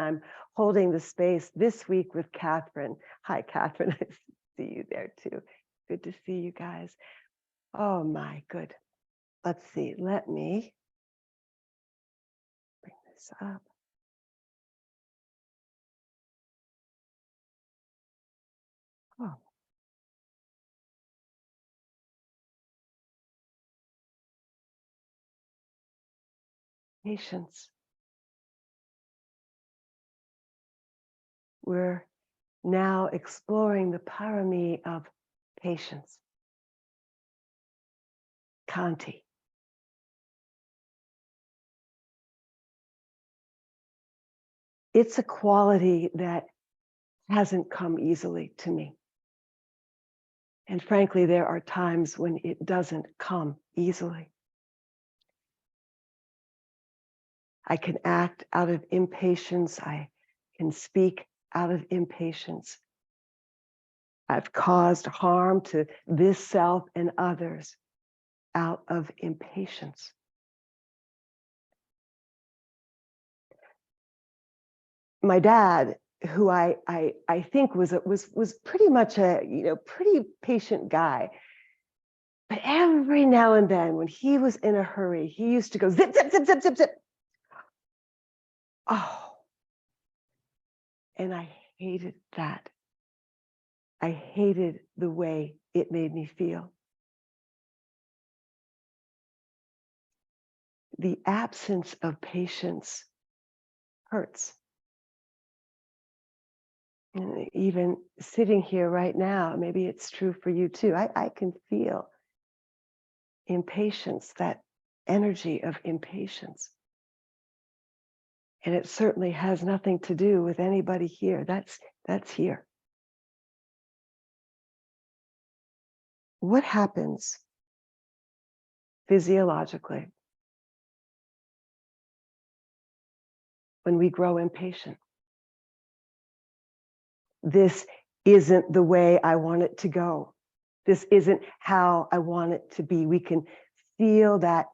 I'm holding the space this week with Catherine. Hi, Catherine. I see you there too. Good to see you guys. Oh my good. Let's see. Let me bring this up. Oh. Patience. We're now exploring the parami of patience. Khanti. It's a quality that hasn't come easily to me. And frankly, there are times when it doesn't come easily. I can act out of impatience. I can speak out of impatience. I've caused harm to this self and others out of impatience. My dad, who I think was pretty much a pretty patient guy, but every now and then when he was in a hurry, he used to go zip zip zip zip zip zip. Oh, and I hated that. I hated the way it made me feel. The absence of patience hurts. And even sitting here right now, maybe it's true for you too. I can feel impatience, that energy of impatience. And it certainly has nothing to do with anybody here. That's here. What happens physiologically when we grow impatient? This isn't the way I want it to go. This isn't how I want it to be. We can feel that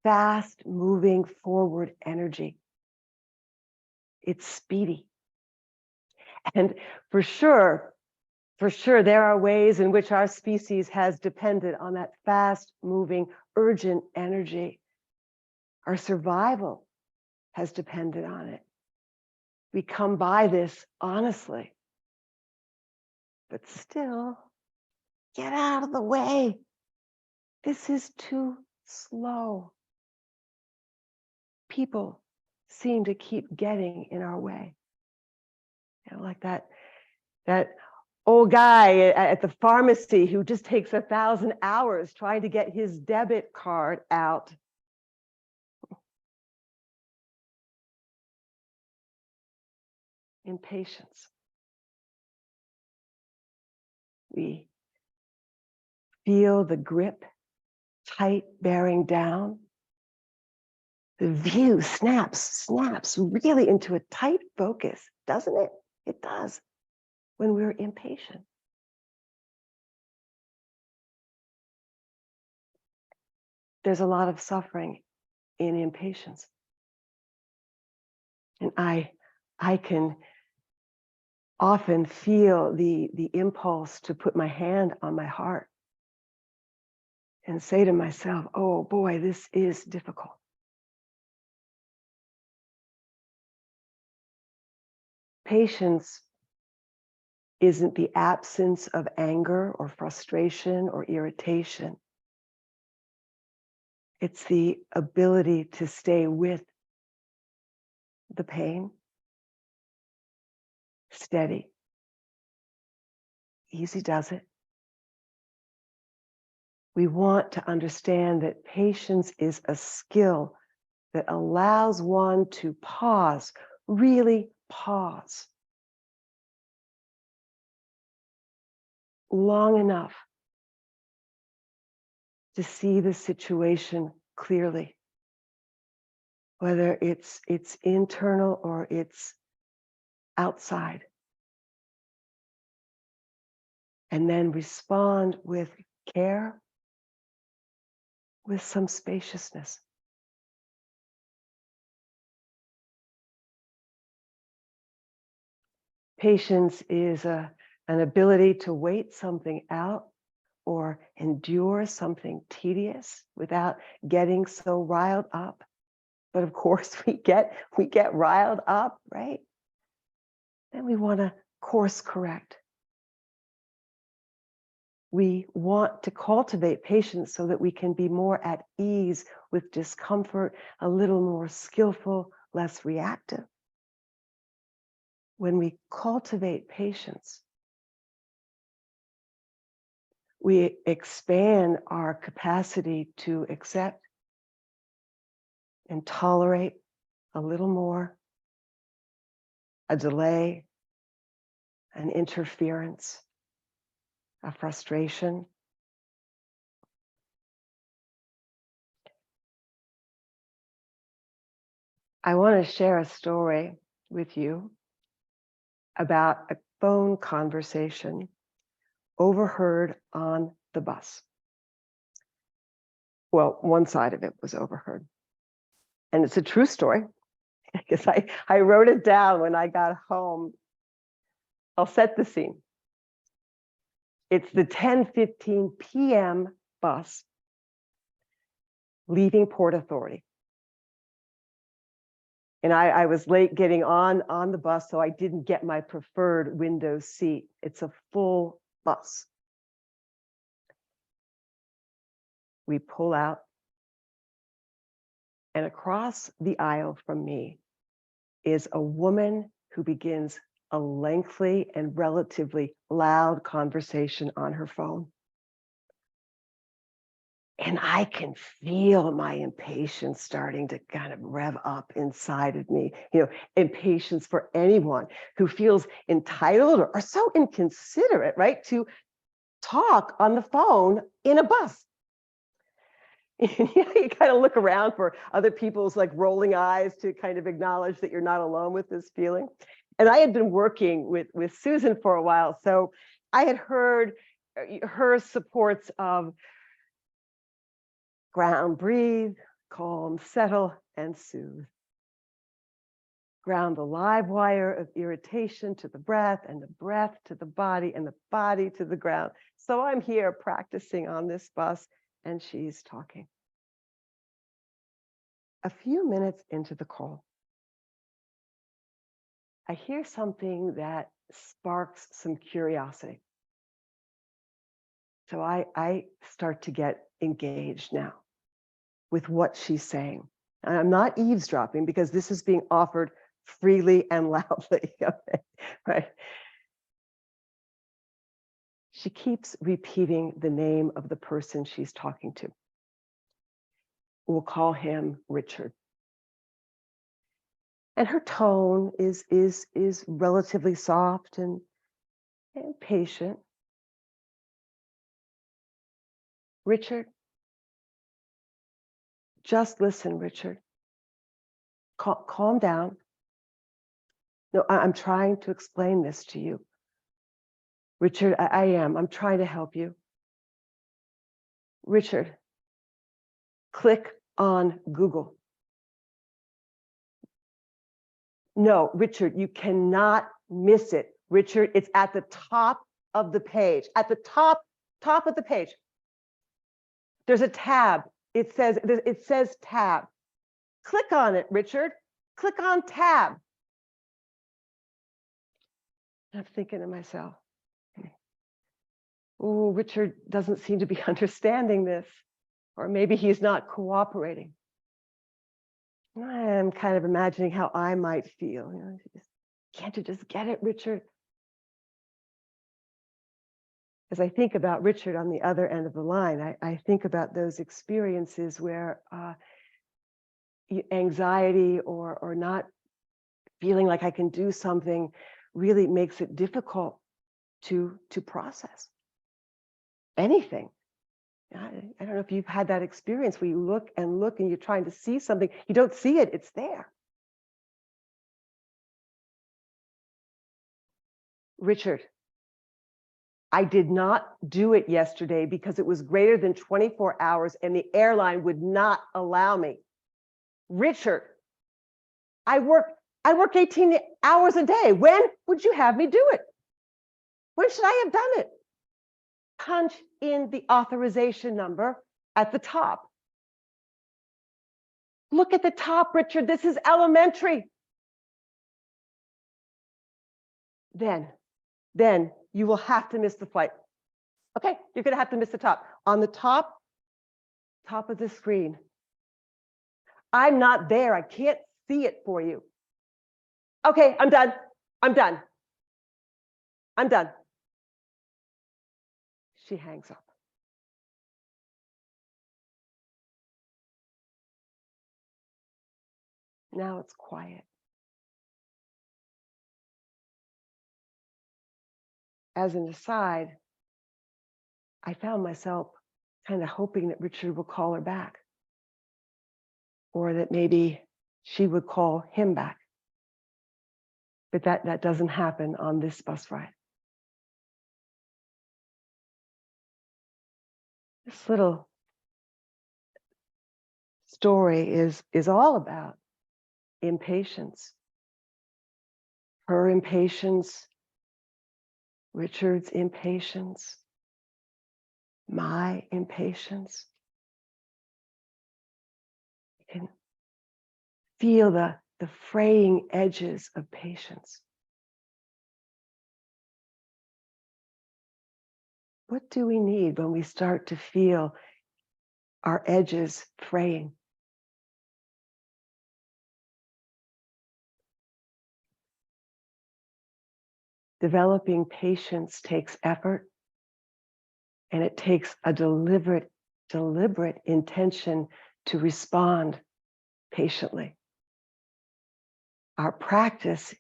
fast moving forward energy. It's speedy. And for sure, there are ways in which our species has depended on that fast moving, urgent energy. Our survival has depended on it. We come by this honestly, but still, get out of the way. This is too slow. People seem to keep getting in our way. Like that old guy at the pharmacy who just takes 1,000 hours trying to get his debit card out. Impatience. We feel the grip tight bearing down. The view snaps really into a tight focus, doesn't it? It does when we're impatient. There's a lot of suffering in impatience. And I can often feel the impulse to put my hand on my heart and say to myself, oh boy, this is difficult. Patience isn't the absence of anger or frustration or irritation. It's the ability to stay with the pain, steady. Easy does it. We want to understand that patience is a skill that allows one to pause, really pause long enough to see the situation clearly, whether it's internal or it's outside. And then respond with care, with some spaciousness. Patience is an ability to wait something out or endure something tedious without getting so riled up. But of course, we get riled up, right? Then we want to course correct. We want to cultivate patience so that we can be more at ease with discomfort, a little more skillful, less reactive. When we cultivate patience, we expand our capacity to accept and tolerate a little more, a delay, an interference, a frustration. I want to share a story with you about a phone conversation overheard on the bus. Well, one side of it was overheard. And it's a true story because I wrote it down when I got home. I'll set the scene. It's the 10:15 p.m. bus leaving Port Authority. And I was late getting on the bus, so I didn't get my preferred window seat. It's a full bus. We pull out, and across the aisle from me is a woman who begins a lengthy and relatively loud conversation on her phone. And I can feel my impatience starting to kind of rev up inside of me, impatience for anyone who feels entitled or so inconsiderate, right, to talk on the phone in a bus. You kind of look around for other people's like rolling eyes to kind of acknowledge that you're not alone with this feeling. And I had been working with Susan for a while, so I had heard her supports of ground, breathe, calm, settle, and soothe. Ground the live wire of irritation to the breath, and the breath to the body, and the body to the ground. So I'm here practicing on this bus, and she's talking. A few minutes into the call, I hear something that sparks some curiosity. So I start to get engaged now with what she's saying. And I'm not eavesdropping because this is being offered freely and loudly, okay, right? She keeps repeating the name of the person she's talking to. We'll call him Richard. And her tone is relatively soft and patient. Richard, just listen, Richard. Calm down. No, I'm trying to explain this to you. Richard, I am. I'm trying to help you. Richard, click on Google. No, Richard, you cannot miss it. Richard, it's at the top of the page. At the top of the page. There's a tab. It says tab. Click on it, Richard. Click on tab. I'm thinking to myself, oh, Richard doesn't seem to be understanding this, or maybe he's not cooperating. I'm kind of imagining how I might feel. Can't you just get it, Richard? As I think about Richard on the other end of the line, I think about those experiences where anxiety or not feeling like I can do something really makes it difficult to process anything. I don't know if you've had that experience where you look and you're trying to see something, you don't see it, it's there. Richard, I did not do it yesterday because it was greater than 24 hours and the airline would not allow me. Richard, I work I work 18 hours a day. When would you have me do it? When should I have done it? Punch in the authorization number at the top. Look at the top, Richard. This is elementary. Then you will have to miss the flight. Okay, you're going to have to miss the top. On the top of the screen. I'm not there. I can't see it for you. Okay, I'm done. I'm done. I'm done. She hangs up. Now it's quiet. As an aside, I found myself kind of hoping that Richard would call her back, or that maybe she would call him back. But that doesn't happen on this bus ride. This little story is all about impatience. Her impatience, Richard's impatience, my impatience. You can feel the fraying edges of patience. What do we need when we start to feel our edges fraying? Developing patience takes effort, and it takes a deliberate intention to respond patiently. Our practice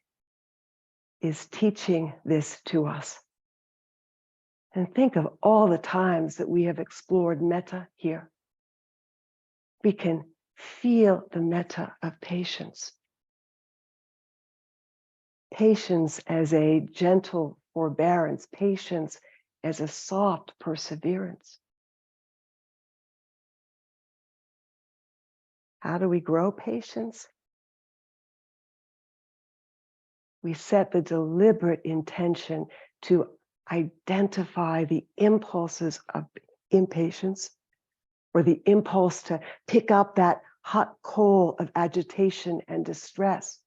is teaching this to us. And think of all the times that we have explored metta here. We can feel the metta of patience. Patience as a gentle forbearance, patience as a soft perseverance. How do we grow patience? We set the deliberate intention to identify the impulses of impatience, or the impulse to pick up that hot coal of agitation and distress.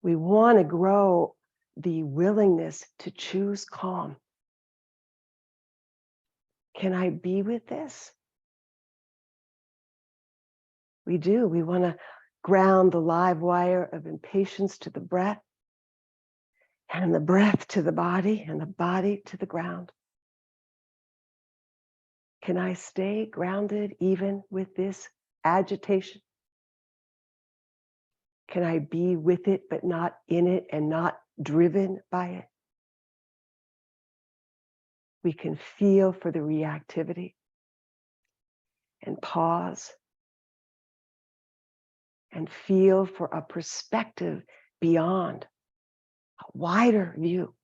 We want to grow the willingness to choose calm. Can I be with this? We do. We want to ground the live wire of impatience to the breath, and the breath to the body, and the body to the ground. Can I stay grounded even with this agitation? Can I be with it, but not in it and not driven by it? We can feel for the reactivity and pause and feel for a perspective beyond, a wider view.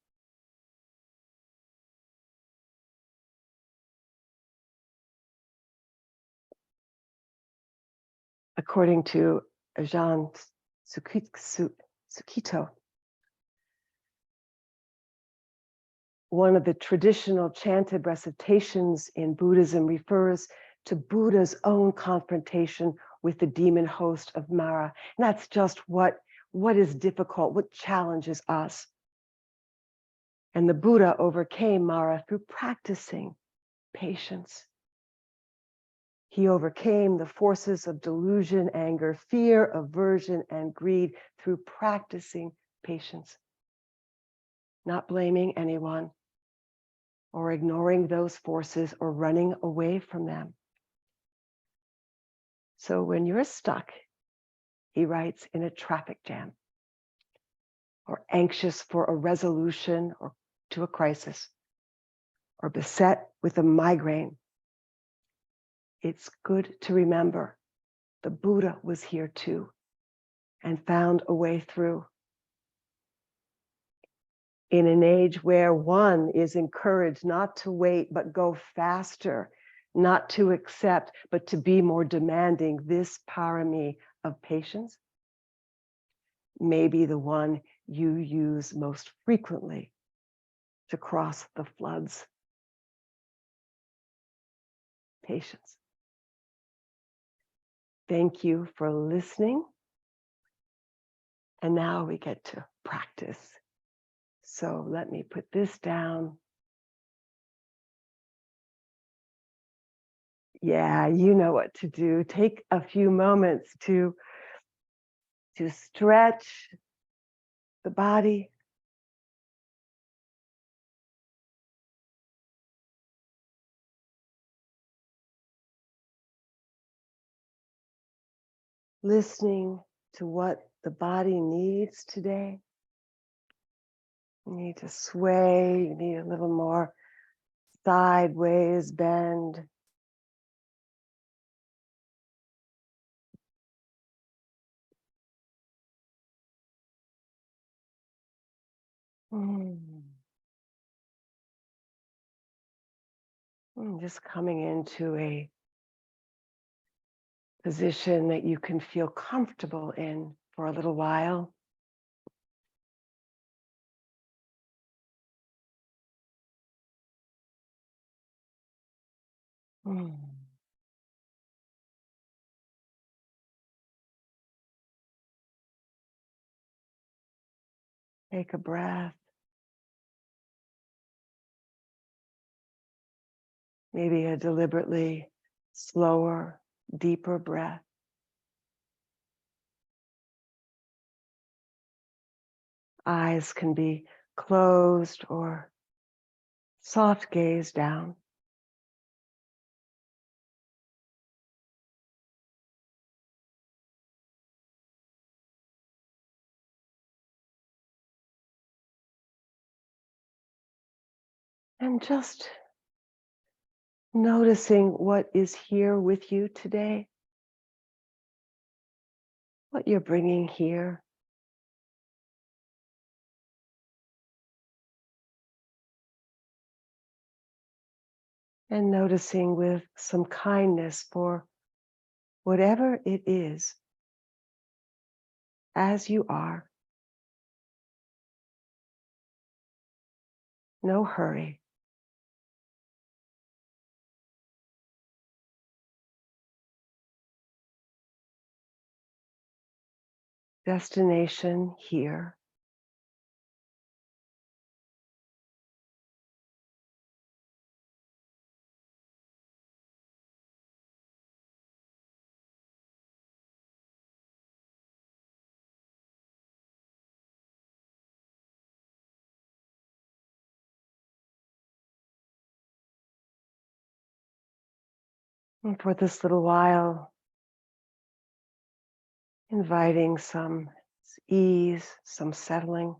According to Ajahn Sukhito, one of the traditional chanted recitations in Buddhism refers to Buddha's own confrontation with the demon host of Mara. And that's just what is difficult, what challenges us. And the Buddha overcame Mara through practicing patience. He overcame the forces of delusion, anger, fear, aversion, and greed through practicing patience, not blaming anyone or ignoring those forces or running away from them. So when you're stuck, he writes, in a traffic jam, or anxious for a resolution or to a crisis, or beset with a migraine, it's good to remember the Buddha was here too and found a way through. In an age where one is encouraged not to wait, but go faster, not to accept, but to be more demanding, this parami of patience, may be the one you use most frequently to cross the floods. Patience. Thank you for listening. And now we get to practice. So let me put this down. Yeah, you know what to do. Take a few moments to stretch the body. Listening to what the body needs today. You need to sway, you need a little more sideways bend. Just coming into a position that you can feel comfortable in for a little while. Take a breath. Maybe a deliberately slower, deeper breath. Eyes can be closed or soft gaze down. And just noticing what is here with you today, what you're bringing here. And noticing with some kindness for whatever it is, as you are. No hurry. Destination here. And for this little while, inviting some ease, some settling.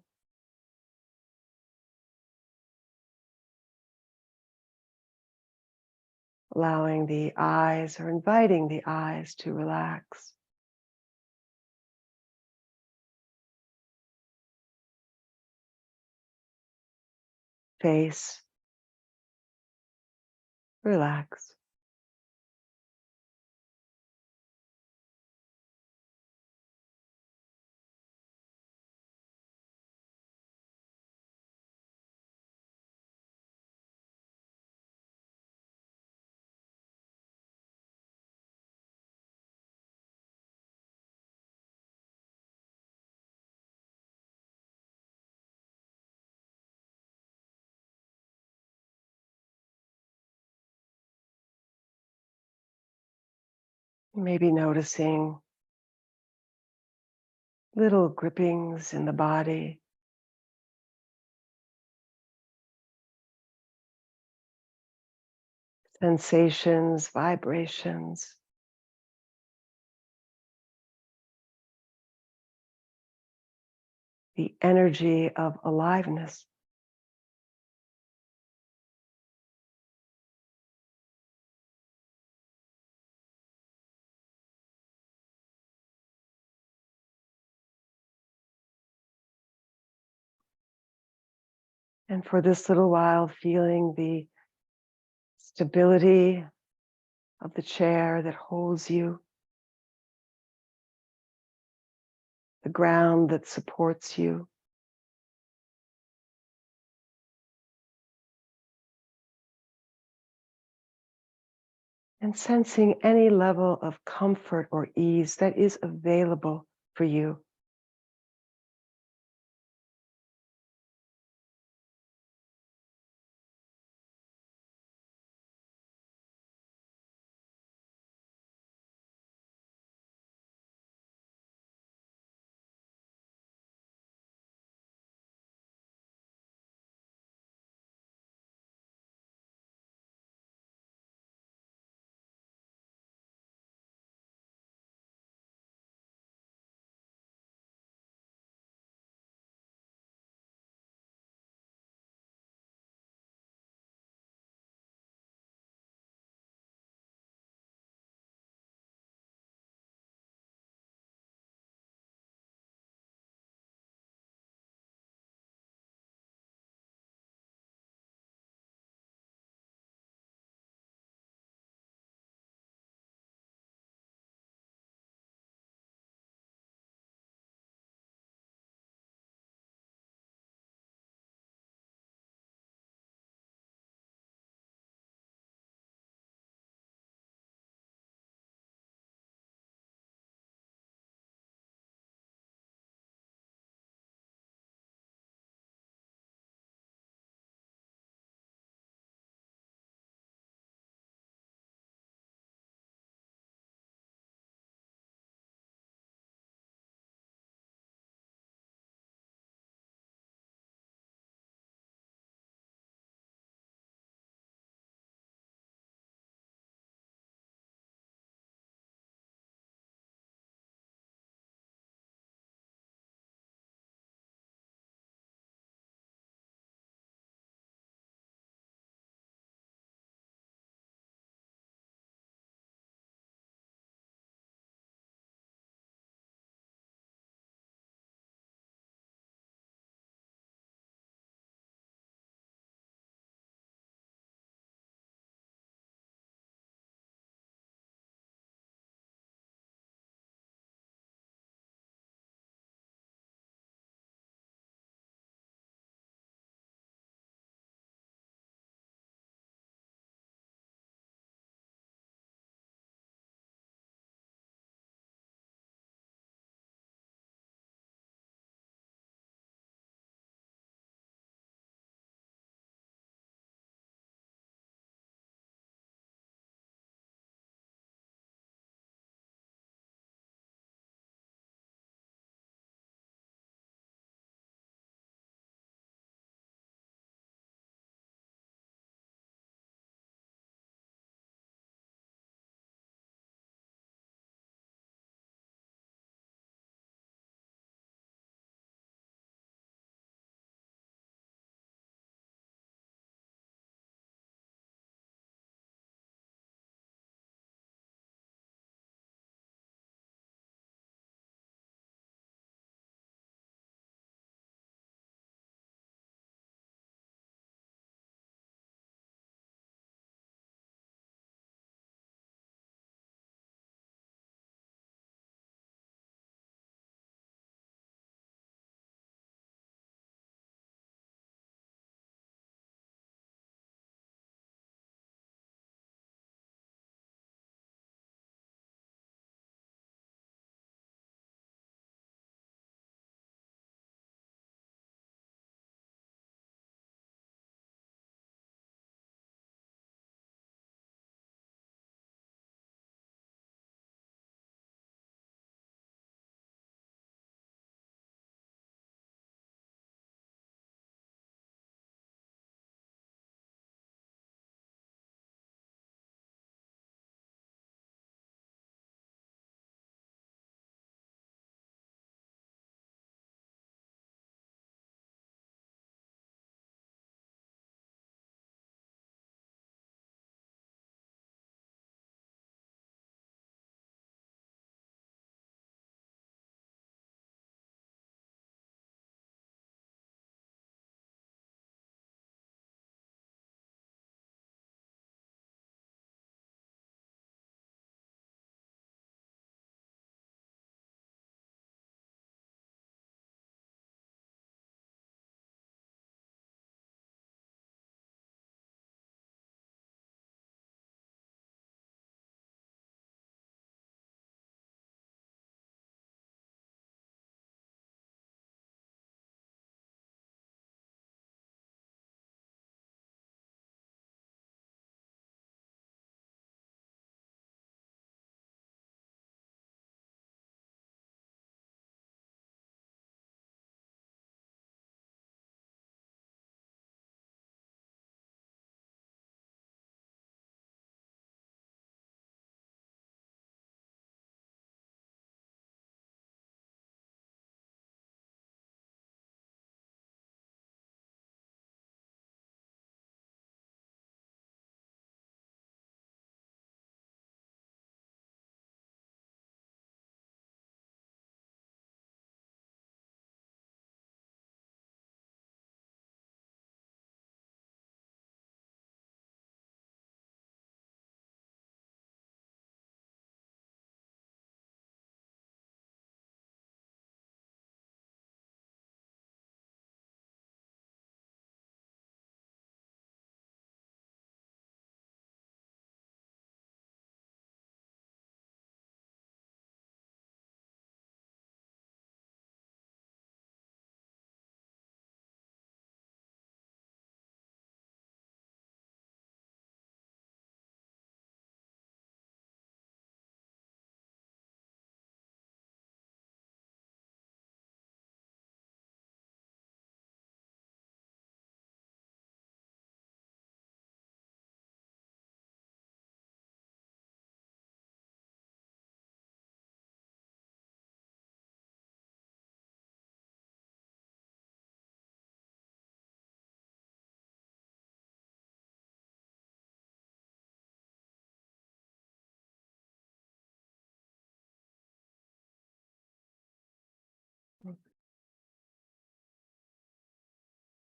Allowing the eyes or inviting the eyes to relax. Face, relax. Maybe noticing little grippings in the body. Sensations, vibrations. The energy of aliveness. And for this little while, feeling the stability of the chair that holds you, the ground that supports you. And sensing any level of comfort or ease that is available for you.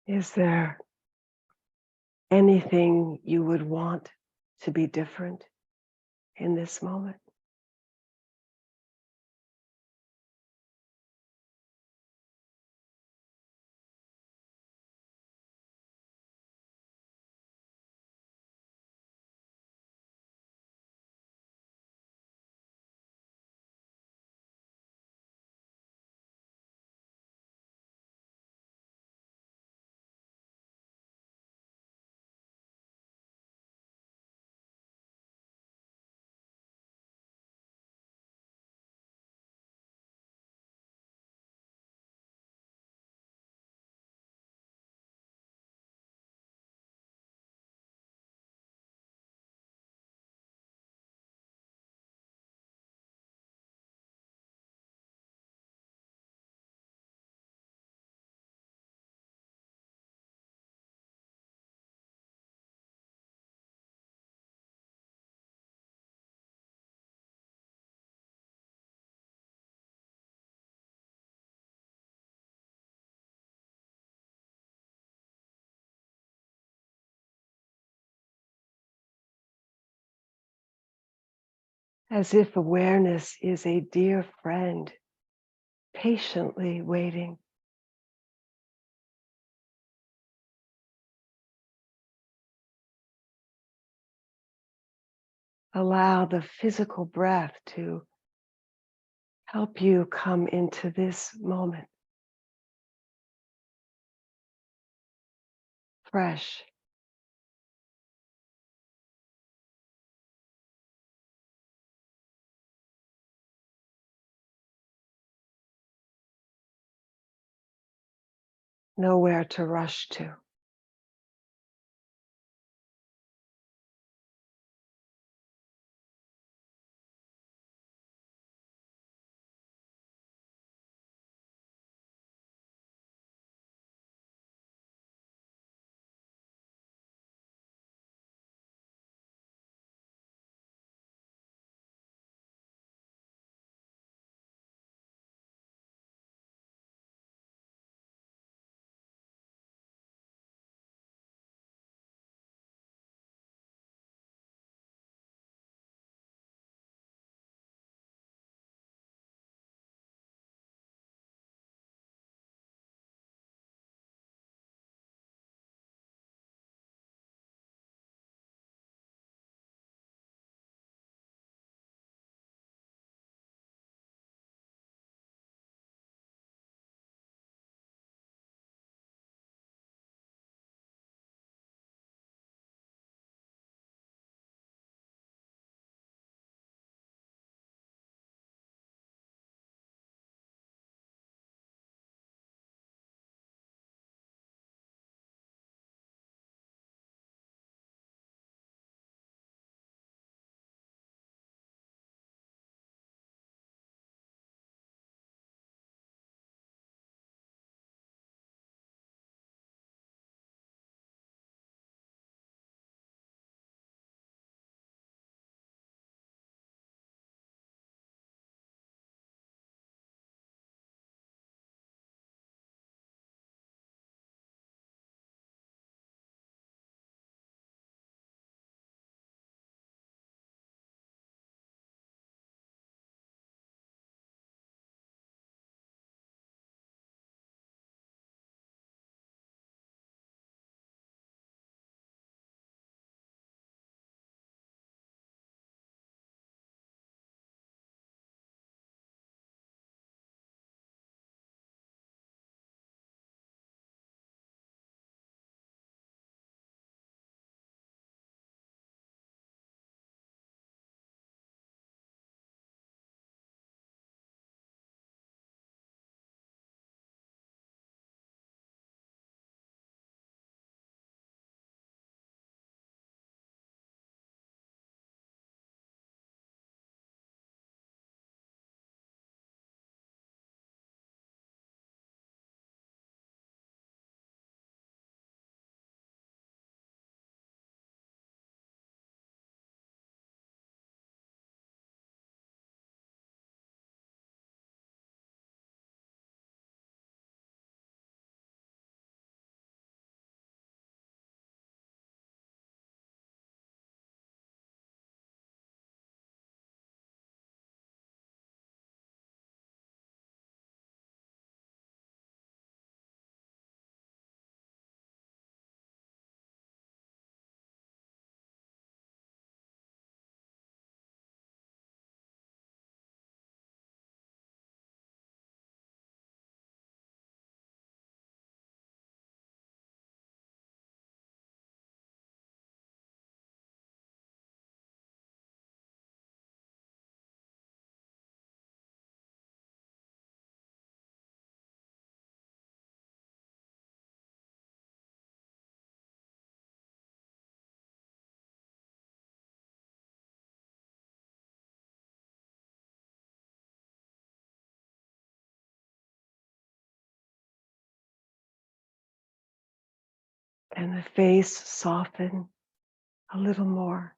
Is there anything you would want to be different in this moment? As if awareness is a dear friend patiently waiting. Allow the physical breath to help you come into this moment fresh, nowhere to rush to. And the face soften a little more.